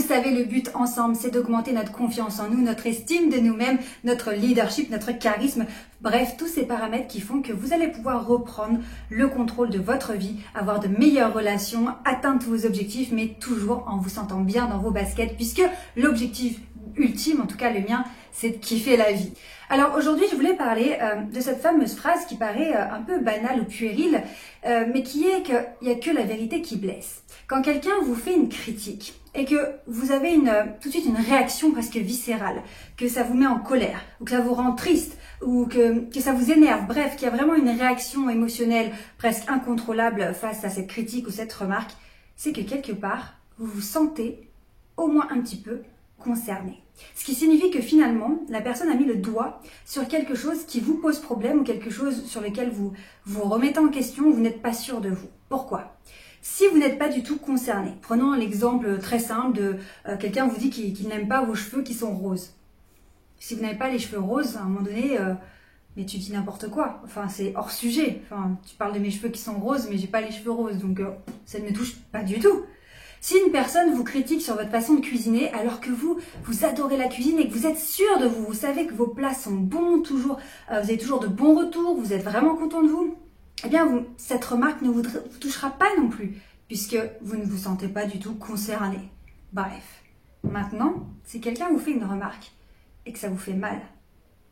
savez, le but ensemble, c'est d'augmenter notre confiance en nous, notre estime de nous-mêmes, notre leadership, notre charisme. Bref, tous ces paramètres qui font que vous allez pouvoir reprendre le contrôle de votre vie, avoir de meilleures relations, atteindre tous vos objectifs, mais toujours en vous sentant bien dans vos baskets, puisque l'objectif ultime, en tout cas le mien, c'est de kiffer la vie. Alors aujourd'hui, je voulais parler de cette fameuse phrase qui paraît un peu banale ou puérile, mais qui est qu'il n'y a que la vérité qui blesse. Quand quelqu'un vous fait une critique et que vous avez tout de suite une réaction presque viscérale, que ça vous met en colère, ou que ça vous rend triste, ou que ça vous énerve, bref, qu'il y a vraiment une réaction émotionnelle presque incontrôlable face à cette critique ou cette remarque, c'est que quelque part, vous vous sentez au moins un petit peu concerné. Ce qui signifie que finalement, la personne a mis le doigt sur quelque chose qui vous pose problème ou quelque chose sur lequel vous vous remettez en question ou vous n'êtes pas sûr de vous. Pourquoi ? Si vous n'êtes pas du tout concerné, prenons l'exemple très simple de quelqu'un vous dit qu'il n'aime pas vos cheveux qui sont roses. Si vous n'avez pas les cheveux roses, à un moment donné, mais tu dis n'importe quoi. Enfin, c'est hors sujet. Enfin, tu parles de mes cheveux qui sont roses, mais j'ai pas les cheveux roses, donc ça ne me touche pas du tout. Si une personne vous critique sur votre façon de cuisiner alors que vous adorez la cuisine et que vous êtes sûr de vous, vous savez que vos plats sont bons, vous avez toujours de bons retours, vous êtes vraiment content de vous, eh bien cette remarque ne vous touchera pas non plus puisque vous ne vous sentez pas du tout concerné. Bref, maintenant, si quelqu'un vous fait une remarque et que ça vous fait mal,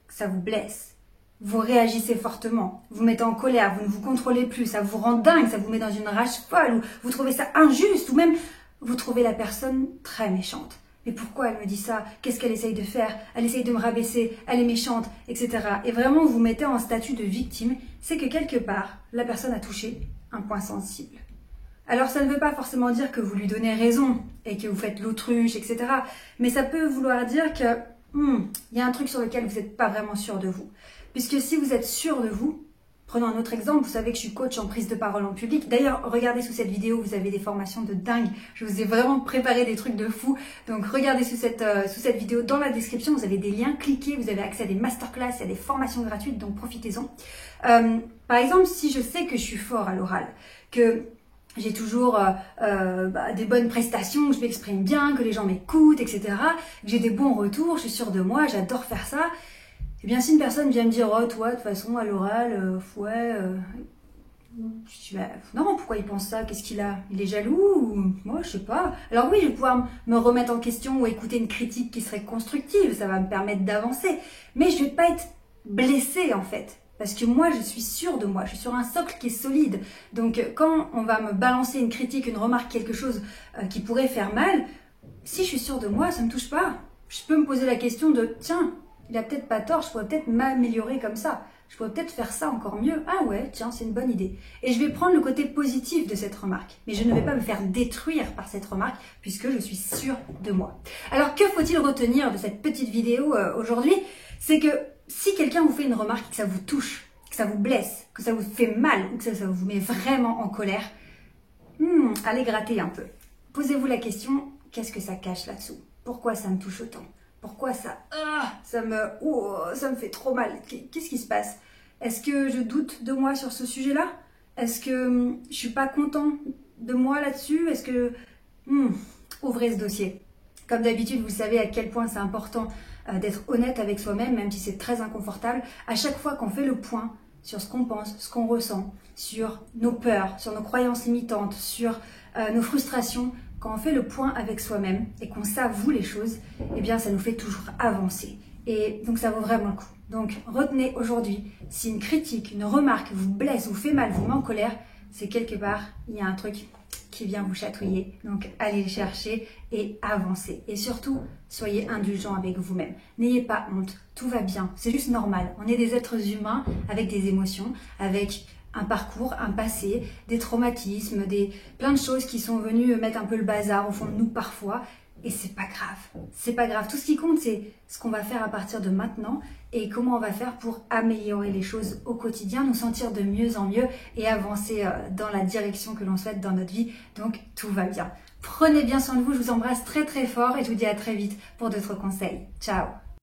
que ça vous blesse, vous réagissez fortement, vous mettez en colère, vous ne vous contrôlez plus, ça vous rend dingue, ça vous met dans une rage folle, ou vous trouvez ça injuste, ou même vous trouvez la personne très méchante. Mais pourquoi elle me dit ça? Qu'est-ce qu'elle essaye de faire? Elle essaye de me rabaisser, elle est méchante, etc. Et vraiment vous mettez en statut de victime, c'est que quelque part, la personne a touché un point sensible. Alors ça ne veut pas forcément dire que vous lui donnez raison et que vous faites l'autruche, etc. Mais ça peut vouloir dire que y a un truc sur lequel vous n'êtes pas vraiment sûr de vous. Puisque si vous êtes sûr de vous, prenons un autre exemple, vous savez que je suis coach en prise de parole en public. D'ailleurs, regardez sous cette vidéo, vous avez des formations de dingue. Je vous ai vraiment préparé des trucs de fou. Donc regardez sous cette vidéo, dans la description, vous avez des liens, cliquez, vous avez accès à des masterclass, à des formations gratuites, donc profitez-en. Par exemple, si je sais que je suis fort à l'oral, que j'ai toujours des bonnes prestations, que je m'exprime bien, que les gens m'écoutent, etc., que j'ai des bons retours, je suis sûre de moi, j'adore faire ça. Eh bien, si une personne vient me dire « Oh, toi, de toute façon, à l'oral, je dis bah, non, pourquoi il pense ça? Qu'est-ce qu'il a? Il est jaloux ou moi, je sais pas. » Alors oui, je vais pouvoir me remettre en question ou écouter une critique qui serait constructive, ça va me permettre d'avancer. Mais je vais pas être blessée, en fait. Parce que moi, je suis sûre de moi, je suis sur un socle qui est solide. Donc, quand on va me balancer une critique, une remarque, quelque chose qui pourrait faire mal, si je suis sûre de moi, ça ne me touche pas. Je peux me poser la question de « Tiens, il a peut-être pas tort, je pourrais peut-être m'améliorer comme ça. Je pourrais peut-être faire ça encore mieux. Ah ouais, tiens, c'est une bonne idée. » Et je vais prendre le côté positif de cette remarque. Mais je ne vais pas me faire détruire par cette remarque puisque je suis sûre de moi. Alors, que faut-il retenir de cette petite vidéo aujourd'hui? C'est que si quelqu'un vous fait une remarque, que ça vous touche, que ça vous blesse, que ça vous fait mal ou que ça vous met vraiment en colère, allez gratter un peu. Posez-vous la question, qu'est-ce que ça cache là-dessous? Pourquoi ça me touche autant? Pourquoi ça me fait trop mal? Qu'est-ce qui se passe? Est-ce que je doute de moi sur ce sujet-là? Est-ce que je suis pas content de moi là-dessus? Est-ce que... ouvrez ce dossier. Comme d'habitude, vous savez à quel point c'est important d'être honnête avec soi-même, même si c'est très inconfortable. À chaque fois qu'on fait le point sur ce qu'on pense, ce qu'on ressent, sur nos peurs, sur nos croyances limitantes, sur nos frustrations, quand on fait le point avec soi-même et qu'on s'avoue les choses, eh bien ça nous fait toujours avancer. Et donc ça vaut vraiment le coup. Donc retenez aujourd'hui, si une critique, une remarque vous blesse, vous fait mal, vous met en colère, c'est quelque part, il y a un truc qui vient vous chatouiller. Donc allez le chercher et avancez. Et surtout, soyez indulgents avec vous-même. N'ayez pas honte, tout va bien, c'est juste normal. On est des êtres humains avec des émotions, avec un parcours, un passé, des traumatismes, plein de choses qui sont venues mettre un peu le bazar au fond de nous parfois. Et c'est pas grave. C'est pas grave. Tout ce qui compte, c'est ce qu'on va faire à partir de maintenant et comment on va faire pour améliorer les choses au quotidien, nous sentir de mieux en mieux et avancer dans la direction que l'on souhaite dans notre vie. Donc, tout va bien. Prenez bien soin de vous. Je vous embrasse très très fort et je vous dis à très vite pour d'autres conseils. Ciao!